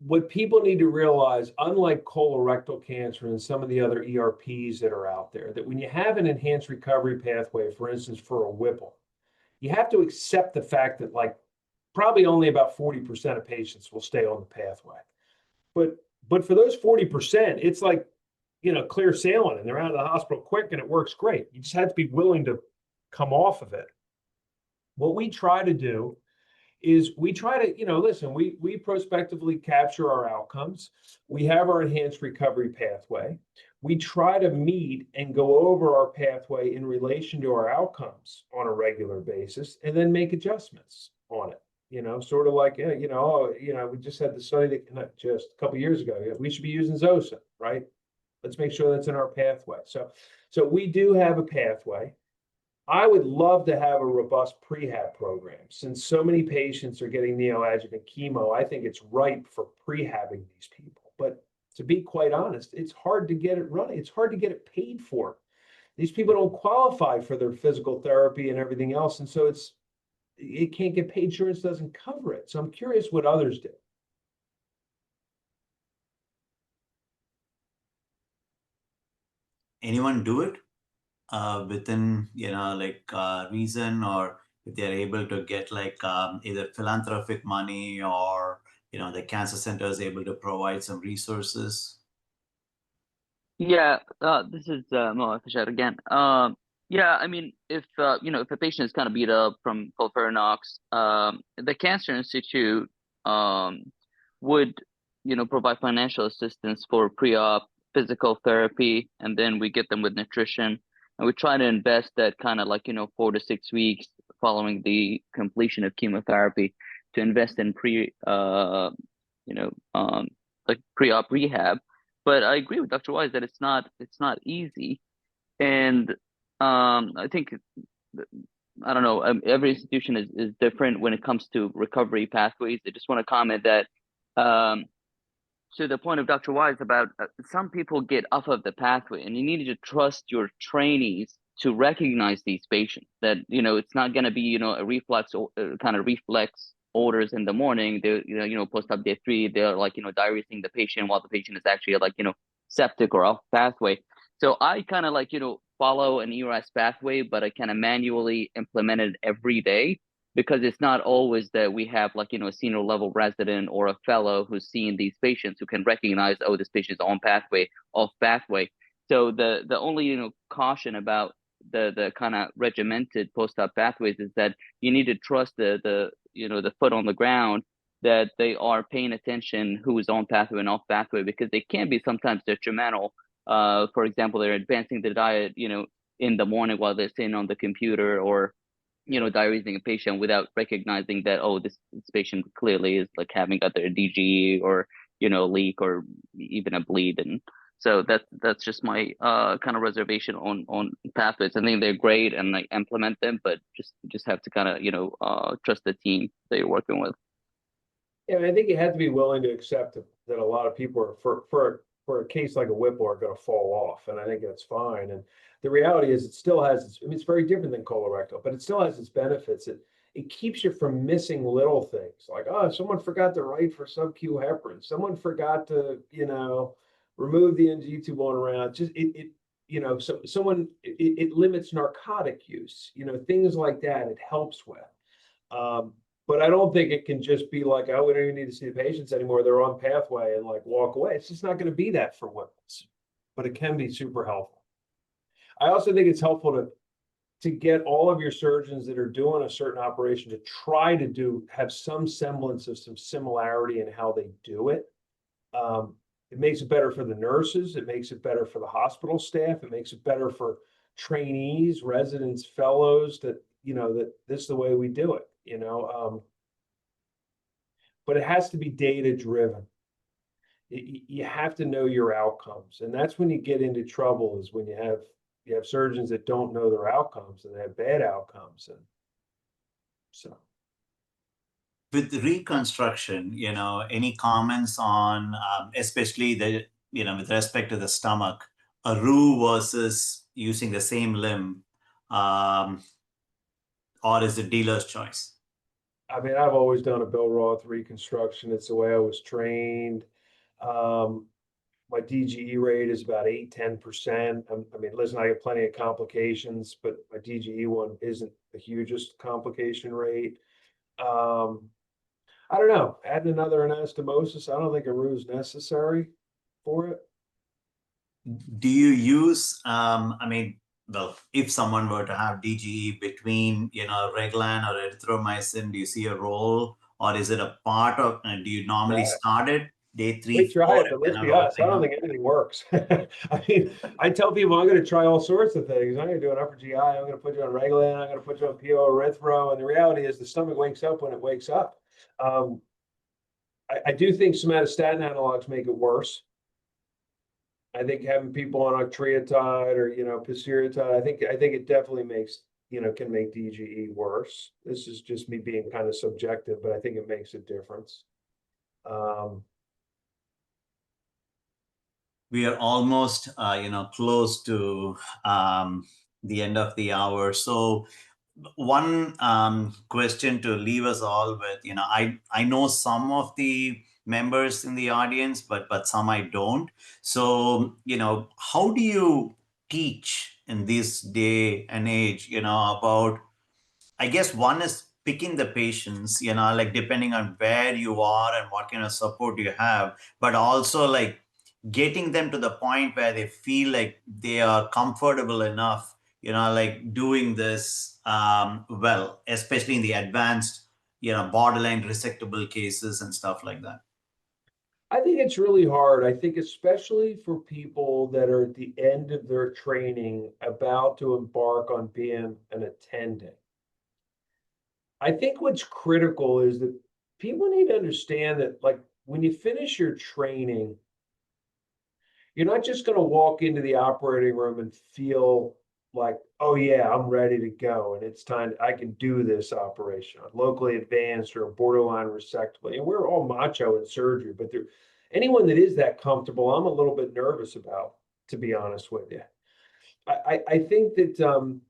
what people need to realize, unlike colorectal cancer and some of the other ERPs that are out there, that when you have an enhanced recovery pathway, for instance, for a Whipple, you have to accept the fact that like probably only about 40% of patients will stay on the pathway. But for those 40%, it's like, you know, clear sailing and they're out of the hospital quick and it works great. You just have to be willing to come off of it. What we try to do is we try to, you know, listen, we prospectively capture our outcomes. We have our enhanced recovery pathway. We try to meet and go over our pathway in relation to our outcomes on a regular basis and then make adjustments on it. You know, sort of like, you know, we just had the study that not just a couple of years ago. We should be using Zosa, right? Let's make sure that's in our pathway. So we do have a pathway. I would love to have a robust prehab program. Since so many patients are getting neoadjuvant chemo, I think it's ripe for prehabbing these people. But to be quite honest, it's hard to get it running. It's hard to get it paid for. These people don't qualify for their physical therapy and everything else. And so it can't get paid. Insurance doesn't cover it. So I'm curious what others do. Anyone do it within, you know, like reason, or if they're able to get like either philanthropic money or, you know, the cancer center is able to provide some resources? Yeah, this is Mo Fashad again. Yeah, I mean, if you know, if a patient is kind of beat up from FOLFIRINOX, the Cancer Institute would, you know, provide financial assistance for pre-op physical therapy, and then we get them with nutrition, and we try to invest that kind of like, you know, 4 to 6 weeks following the completion of chemotherapy to invest in you know, like pre-op rehab. But I agree with Dr. Weiss that it's not easy, and I think I don't know, every institution is different when it comes to recovery pathways. I just want to comment that to the point of Dr. Weiss about some people get off of the pathway, and you need to trust your trainees to recognize these patients. That, you know, it's not going to be, you know, a reflex kind of reflex orders in the morning. They, you know, post-op day 3, they're like, you know, diuresing the patient while the patient is actually like, you know, septic or off pathway. So I kind of like, you know, follow an ERAS pathway, but I kind of manually implement it every day, because it's not always that we have like, you know, a senior level resident or a fellow who's seeing these patients who can recognize, oh, this patient's on pathway, off pathway. So the only, you know, caution about the kind of regimented post-op pathways is that you need to trust the you know, the foot on the ground, that they are paying attention who is on pathway and off pathway, because they can be sometimes detrimental. For example, they're advancing the diet, you know, in the morning while they're sitting on the computer, or, you know, diuresing a patient without recognizing that, oh, this patient clearly is like having either a DGE or, you know, leak or even a bleed. And so that's just my kind of reservation on pathways. I think they're great and like implement them, but just have to kind of, you know, trust the team that you're working with. Yeah, I think you have to be willing to accept that a lot of people are for a case like a Whipple are going to fall off, and I think that's fine. And the reality is, it still has its, I mean, it's very different than colorectal, but it still has its benefits. It keeps you from missing little things like, oh, someone forgot to write for sub-Q heparin, someone forgot to, you know, remove the NG tube on around. Just it you know, so it limits narcotic use, you know, things like that. It helps with. But I don't think it can just be like, oh, we don't even need to see the patients anymore. They're on pathway and like walk away. It's just not going to be that for Whipples, but it can be super helpful. I also think it's helpful to get all of your surgeons that are doing a certain operation to try to have some semblance of some similarity in how they do it. It makes it better for the nurses. It makes it better for the hospital staff. It makes it better for trainees, residents, fellows, that, you know, that this is the way we do it, you know. But it has to be data driven. You have to know your outcomes, and that's when you get into trouble, is when you have surgeons that don't know their outcomes and they have bad outcomes. And so with reconstruction, you know, any comments on, especially the, you know, with respect to the stomach, a roux versus using the same limb, or is it dealer's choice? I mean, I've always done a Bill Roth reconstruction. It's the way I was trained. My DGE rate is about 8-10%. I mean, listen, I have plenty of complications, but my DGE one isn't the hugest complication rate. I don't know. Adding another anastomosis, I don't think a RU is necessary for it. Do you use, I mean, well, if someone were to have DGE between, Reglan or erythromycin, do you see a role, or is it a part of, do you normally start it day 3, We 4, try it, and but let's then be are honest, I rolling don't up? think anything works. I mean, I tell people I'm going to try all sorts of things. I'm going to do an upper GI. I'm going to put you on Reglan. I'm going to put you on PO erythro. And the reality is the stomach wakes up when it wakes up. I do think somatostatin analogs make it worse. I think having people on octreotide or, pasireotide, I think it definitely makes, can make DGE worse. This is just me being kind of subjective, but I think it makes a difference. We are almost, close to the end of the hour. So one question to leave us all with, I know some of the members in the audience, but some I don't. So, how do you teach in this day and age, about, I guess one is picking the patients, like depending on where you are and what kind of support you have, but also like getting them to the point where they feel like they are comfortable enough, like doing this well, especially in the advanced, borderline resectable cases and stuff like that. I think it's really hard. I think especially for people that are at the end of their training, about to embark on being an attendant. I think what's critical is that people need to understand that, like, when you finish your training, you're not just going to walk into the operating room and feel like, oh yeah, I'm ready to go and it's time, I can do this operation. I'm locally advanced or borderline resectable. And we're all macho in surgery, but anyone that is that comfortable, I'm a little bit nervous about, to be honest with you. I think that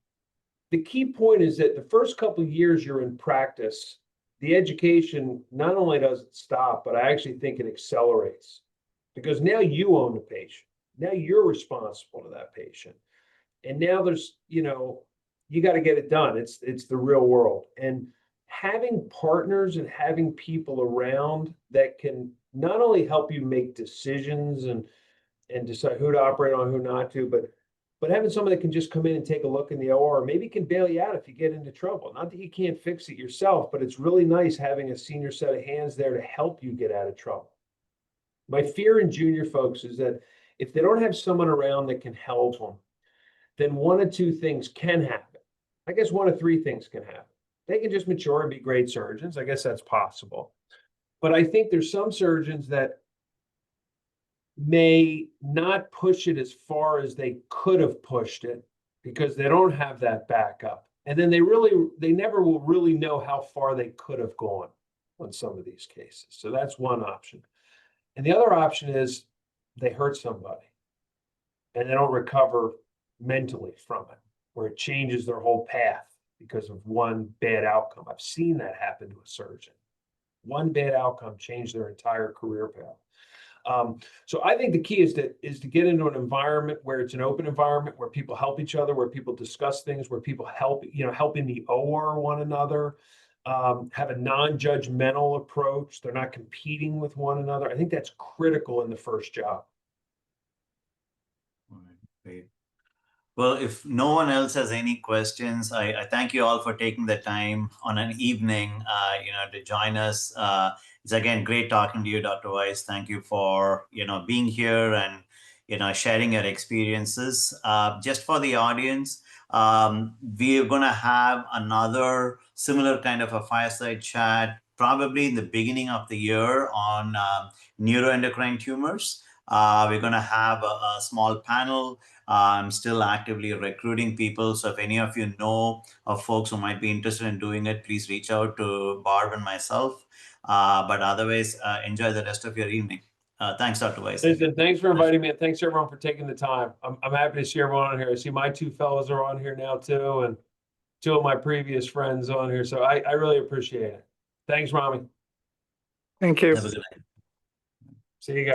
the key point is that the first couple of years you're in practice, the education not only doesn't stop, but I actually think it accelerates, because now you own the patient. Now you're responsible to that patient. And now there's, you got to get it done. It's the real world. And having partners and having people around that can not only help you make decisions and decide who to operate on, who not to, but having someone that can just come in and take a look in the OR, maybe can bail you out if you get into trouble. Not that you can't fix it yourself, but it's really nice having a senior set of hands there to help you get out of trouble. My fear in junior folks is that if they don't have someone around that can help them, then one of two things can happen. I guess one of three things can happen. They can just mature and be great surgeons. I guess that's possible. But I think there's some surgeons that may not push it as far as they could have pushed it because they don't have that backup. And then they never will really know how far they could have gone on some of these cases. So that's one option. And the other option is they hurt somebody and they don't recover mentally from it, where it changes their whole path because of one bad outcome. I've seen that happen to a surgeon. One bad outcome changed their entire career path. So I think the key is to get into an environment where it's an open environment, where people help each other, where people discuss things, where people help in the OR one another, have a non-judgmental approach. They're not competing with one another. I think that's critical in the first job. All right, great. Well, if no one else has any questions, I thank you all for taking the time on an evening, to join us. It's again great talking to you, Dr. Weiss. Thank you for, being here and, sharing your experiences. Just for the audience, we're going to have another similar kind of a fireside chat, probably in the beginning of the year on neuroendocrine tumors. We're going to have a small panel. I'm still actively recruiting people. So if any of you know of folks who might be interested in doing it, please reach out to Barb and myself. But otherwise, enjoy the rest of your evening. Thanks, Dr. Weiss. Listen, thanks for inviting me, and thanks everyone for taking the time. I'm happy to see everyone on here. I see my two fellows are on here now too, and two of my previous friends on here. So I really appreciate it. Thanks, Rami. Thank you. Have a good night. See you guys.